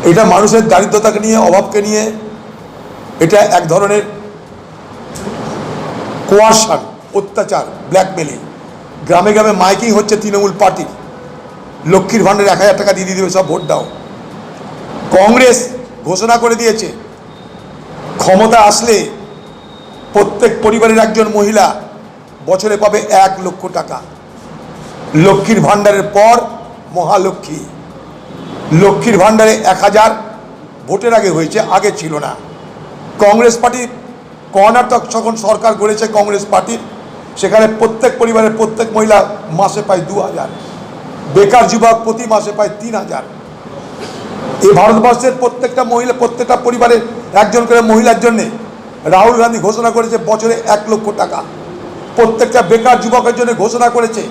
এটা মানুষের দারিদ্রতাকে নিয়ে, অভাবকে নিয়ে, এটা এক ধরনের কোয়ারশন, অত্যাচার, ব্ল্যাকমেলিং। গ্রামে গ্রামে মাইকিং হচ্ছে তৃণমূল পার্টির, লক্ষ্মীর ভাণ্ডারে 1000 টাকা দিয়ে দেবে, সব ভোট দাও। কংগ্রেস ঘোষণা করে দিয়েছে ক্ষমতা আসলে প্রত্যেক পরিবারের একজন মহিলা বছরে পাবে 1 লক্ষ টাকা। লক্ষ্মীর ভাণ্ডারের পর মহালক্ষ্মী, লক্ষ্মীর ভাণ্ডারে 1000 ভোটের আগে হয়েছে, আগে ছিল না। কংগ্রেস পার্টি কর্ণাটক যখন সরকার গড়েছে কংগ্রেস পার্টির, সেখানে প্রত্যেক পরিবারের প্রত্যেক মহিলা মাসে পায় 2000, বেকার যুবক প্রতি মাসে পায় 3000। এই ভারতবর্ষের প্রত্যেকটা মহিলা, প্রত্যেকটা পরিবারের একজন করে মহিলার জন্যে রাহুল গান্ধী ঘোষণা করেছে বছরে 1 লক্ষ টাকা। প্রত্যেকটা বেকার যুবকের জন্য ঘোষণা করেছে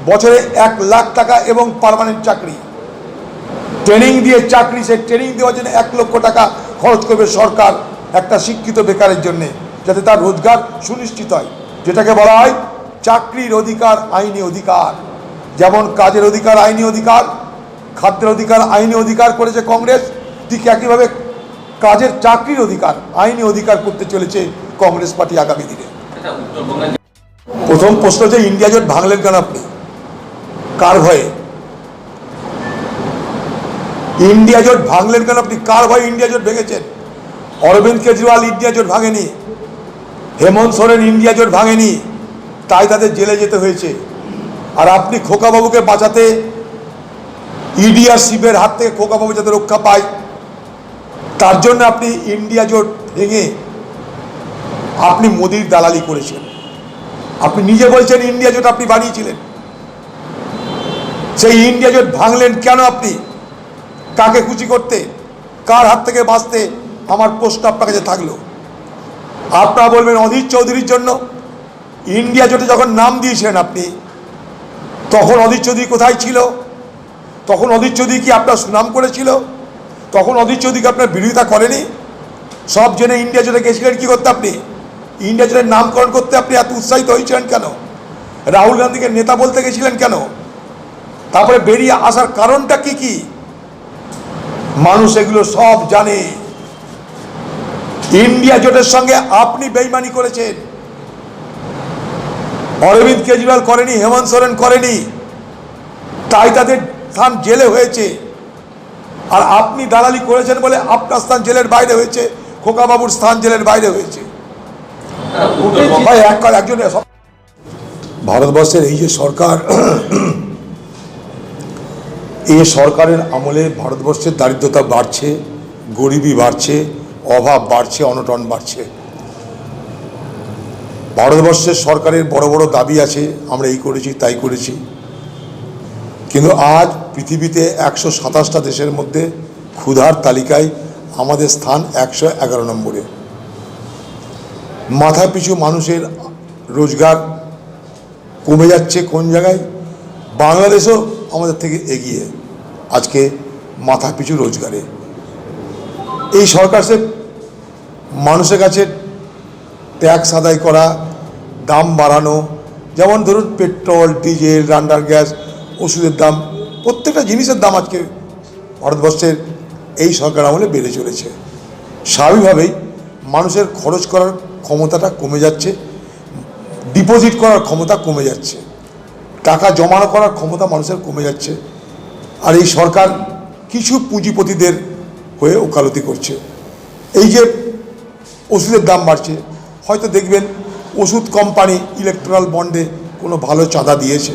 বছরে 1 লাখ টাকা এবং পার্মানেন্ট চাকরি। ট্রেনিং দিয়ে চাকরি, সেই ট্রেনিং দেওয়ার জন্য 1 লক্ষ টাকা খরচ করবে সরকার একটা শিক্ষিত বেকারের জন্যে, যাতে তার রোজগার সুনিশ্চিত হয়, যেটাকে বলা হয় চাকরির অধিকার, আইনি অধিকার। যেমন কাজের অধিকার, আইনি অধিকার, খাদ্যের অধিকার, আইনি অধিকার করেছে কংগ্রেস, ঠিক একইভাবে কাজের, চাকরির অধিকার, আইনি অধিকার করতে চলেছে কংগ্রেস পার্টি আগামী দিনে। প্রথম প্রশ্ন যে ইন্ডিয়া জোট ভাঙলেন কেন আপনি, কার ভয়ে? ইন্ডিয়া জোট ভাঙলেন কেন আপনি, কার ভয়ে ইন্ডিয়া জোট ভেঙেছেন? অরবিন্দ কেজরিওয়াল ইন্ডিয়া জোট ভাঙেনি, হেমন্ত সোরেন ইন্ডিয়া জোট ভাঙেনি, তাই তাদের জেলে যেতে হয়েছে। আর আপনি খোকাবাবুকে বাঁচাতে, ইডি আর সিবিআইয়ের হাত থেকে খোকাবাবু যাতে রক্ষা পায়, তার জন্য আপনি ইন্ডিয়া জোট ভেঙে আপনি মোদির দালালি করেছেন। আপনি নিজে বলছেন ইন্ডিয়া জোট আপনি বানিয়েছিলেন। সেই ইন্ডিয়া জোট ভাঙলেন কেন আপনি? কাকে খুশি করতে, কার হাত থেকে বাঁচতে? আমার প্রশ্ন আপনার কাছে থাকলো। আপনারা বলবেন অধীর চৌধুরীর জন্য। ইন্ডিয়া জোটে যখন নাম দিয়েছিলেন আপনি, তখন অধীর চৌধুরী কোথায় ছিল? তখন অধীর চৌধুরী কি আপনার সুনাম করেছিল? তখন অধীর চৌধুরীকে আপনার বিরোধিতা করেনি? সব জেনে ইন্ডিয়া জোটে গেছিলেন কি করতে আপনি? ইন্ডিয়া জোটের নামকরণ করতে আপনি এত উৎসাহিত হয়েছিলেন কেন? রাহুল গান্ধীকে নেতা বলতে গেছিলেন কেন? তারপরে বেরিয়ে আসার কারণটা কি কি? মানুষ এগুলো সব জানে। ইন্ডিয়া জোটের সঙ্গে আপনি বেইমানি করেছেন। অরবিন্দ কেজরিওয়াল করেনি, হেমন্ত সোরেন করেনি, তাই তাদের স্থান জেলে হয়েছে। আর আপনি দালালি করেছেন বলে আপনার স্থান জেলের বাইরে হয়েছে, খোকাবাবুর স্থান জেলের বাইরে হয়েছে। একজন ভারতবর্ষের এই যে সরকার, এই সরকারের আমলে ভারতবর্ষের দারিদ্রতা বাড়ছে, গরিবি বাড়ছে, অভাব বাড়ছে, অনটন বাড়ছে। ভারতবর্ষের সরকারের বড় বড় দাবি আছে, আমরা এই করেছি তাই করেছি, কিন্তু আজ পৃথিবীতে 127টা দেশের মধ্যে ক্ষুধার তালিকায় আমাদের স্থান 111 নম্বরে। মাথা পিছু মানুষের রোজগার কমে যাচ্ছে কোন জায়গায়? বাংলাদেশও আমাদের থেকে এগিয়ে আজকে মাথা পিছু রোজগারে। এই সরকার সে মানুষের কাছে ট্যাক্স আদায় করা, দাম বাড়ানো, যেমন ধরুন পেট্রোল, ডিজেল, রান্নার গ্যাস, ওষুধের দাম, প্রত্যেকটা জিনিসের দাম আজকে ভারতবর্ষের এই সরকার আমলে বেড়ে চলেছে। স্বাভাবিকভাবেই মানুষের খরচ করার ক্ষমতাটা কমে যাচ্ছে, ডিপোজিট করার ক্ষমতা কমে যাচ্ছে, টাকা জমানো করার ক্ষমতা মানুষের কমে যাচ্ছে। আর এই সরকার কিছু পুঁজিপতিদের হয়ে ওকালতি করছে। এই যে ওষুধের দাম বাড়ছে, হয়তো দেখবেন ওষুধ কোম্পানি ইলেকট্রাল বন্ডে কোনো ভালো চাঁদা দিয়েছে,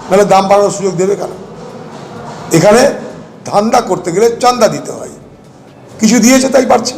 নাহলে দাম বাড়ানোর সুযোগ দেবে কেন? এখানে ধান্দা করতে গেলে চাঁদা দিতে হয়, কিছু দিয়েছে তাই বাড়ছে।